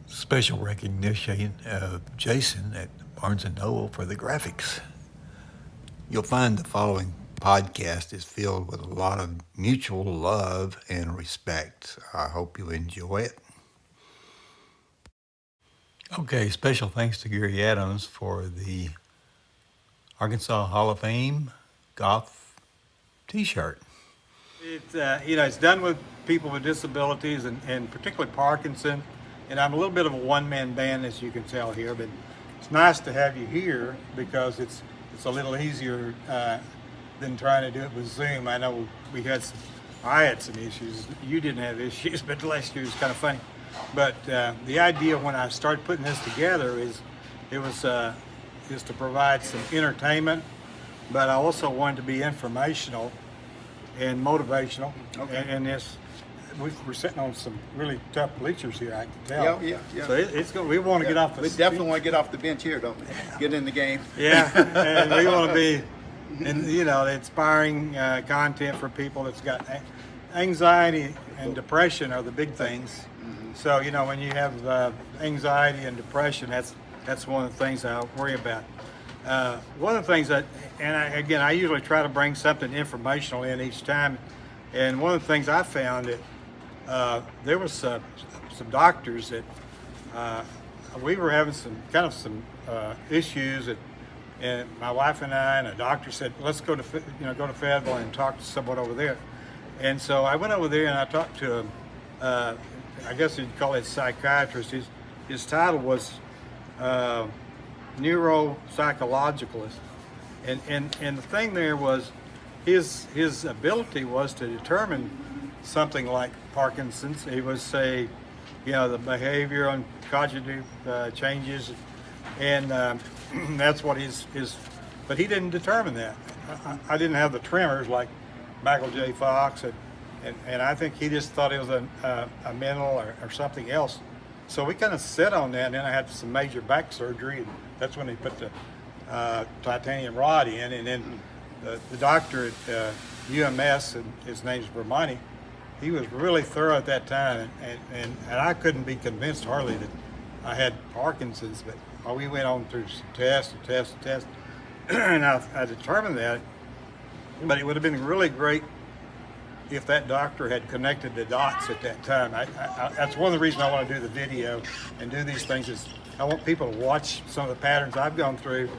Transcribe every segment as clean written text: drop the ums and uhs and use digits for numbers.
Special recognition of Jason at Barnes& Noble for the graphics. You'll find the following podcast is filled with a lot of mutual love and respect. I hope you enjoy it. Okay, special thanks to Gary Adams for the Arkansas Hall of Fame golf t-shirt. It's done with people with disabilities and particularly Parkinson. And I'm a little bit of a one-man band, as you can tell here, but it's nice to have you here because it's a little easier than trying to do it with Zoom. I know I had some issues. You didn't have issues, but last year was kind of funny. But the idea when I started putting this together is to provide some entertainment, but I also wanted to be informational and motivational. Okay. And we're sitting on some really tough bleachers here, I can tell. Yeah. So it's going. We want to get off the. We definitely want to get off the bench here, don't we? Get in the game. Yeah, and we want to be, inspiring content for people that's got anxiety and depression are the big things. Mm-hmm. So when you have anxiety and depression, that's one of the things I worry about. One of the things I usually try to bring something informational in each time, and one of the things I found that there was some doctors that we were having some issues, and my wife and I and a doctor said, let's go to Fayetteville and talk to someone over there. And so I went over there and I talked to him. I guess you'd call it psychiatrist. His title was neuropsychologicalist, and the thing there was his ability was to determine something like Parkinson's. He would say, the behavior and cognitive changes, and that's what his. But he didn't determine that. I didn't have the tremors like Michael J. Fox, and I think he just thought it was a mental or something else. So we kind of sit on that, and then I had some major back surgery, and that's when they put the titanium rod in, and then the doctor at UMS, and his name's Vermonti, he was really thorough at that time, and I couldn't be convinced hardly that I had Parkinson's, but we went on through some tests, and I determined that. But it would have been really great if that doctor had connected the dots at that time. That's one of the reasons I want to do the video and do these things is I want people to watch some of the patterns I've gone through,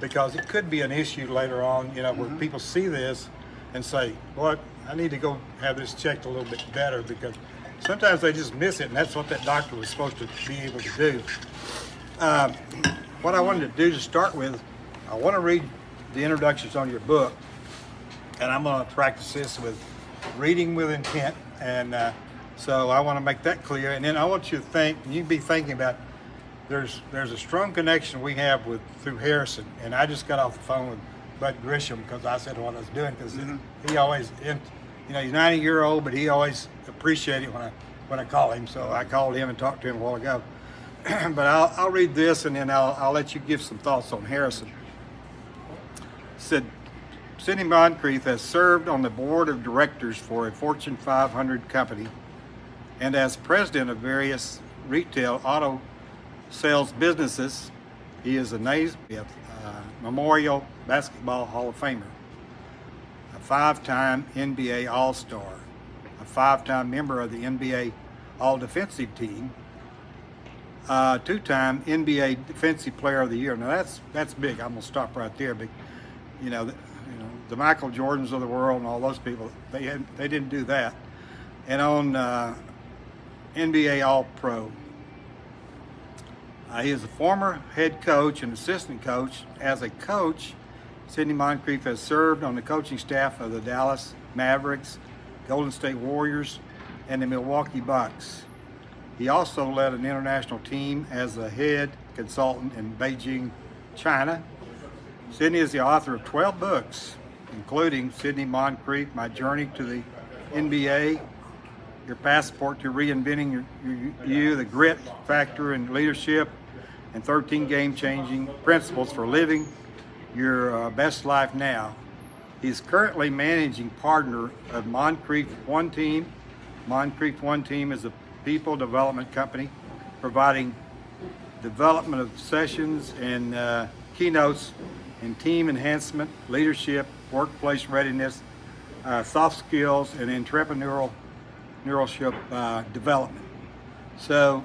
because it could be an issue later on, where people see this and say, "Well, I need to go have this checked a little bit better," because sometimes they just miss it, and that's what that doctor was supposed to be able to do. What I wanted to do to start with, I want to read the introductions on your book, and I'm going to practice this with reading with intent, and so I want to make that clear. And then I want you to think, and you be thinking about, there's a strong connection we have through Harrison, and I just got off the phone with Bud Grisham because I said what I was doing, because he always, he's 90-year-old, but he always appreciated it when I call him. So I called him and talked to him a while ago. But I'll read this, and then I'll let you give some thoughts on Harrison. It said, Sidney Moncrief has served on the board of directors for a Fortune 500 company and as president of various retail auto sales businesses. He is a Naismith Memorial Basketball Hall of Famer, a 5-time NBA All-Star, a 5-time member of the NBA All-Defensive Team, 2-time NBA Defensive Player of the Year. Now that's big. I'm gonna stop right there. But the Michael Jordans of the world and all those people, they didn't do that. And on NBA All-Pro. He is a former head coach and assistant coach. As a coach, Sidney Moncrief has served on the coaching staff of the Dallas Mavericks, Golden State Warriors, and the Milwaukee Bucks. He also led an international team as a head consultant in Beijing, China. Sidney is the author of 12 books, including Sidney Moncrief, My Journey to the NBA, Your Passport to Reinventing You, The Grit Factor in Leadership, and 13 Game-Changing Principles for Living Your Best Life Now. He's currently managing partner of Moncrief One Team. Moncrief One Team is a people development company providing development of sessions and keynotes in team enhancement, leadership, workplace readiness, soft skills, and entrepreneurship development. So,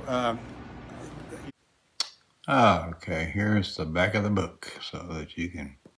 Okay, here's the back of the book so that you can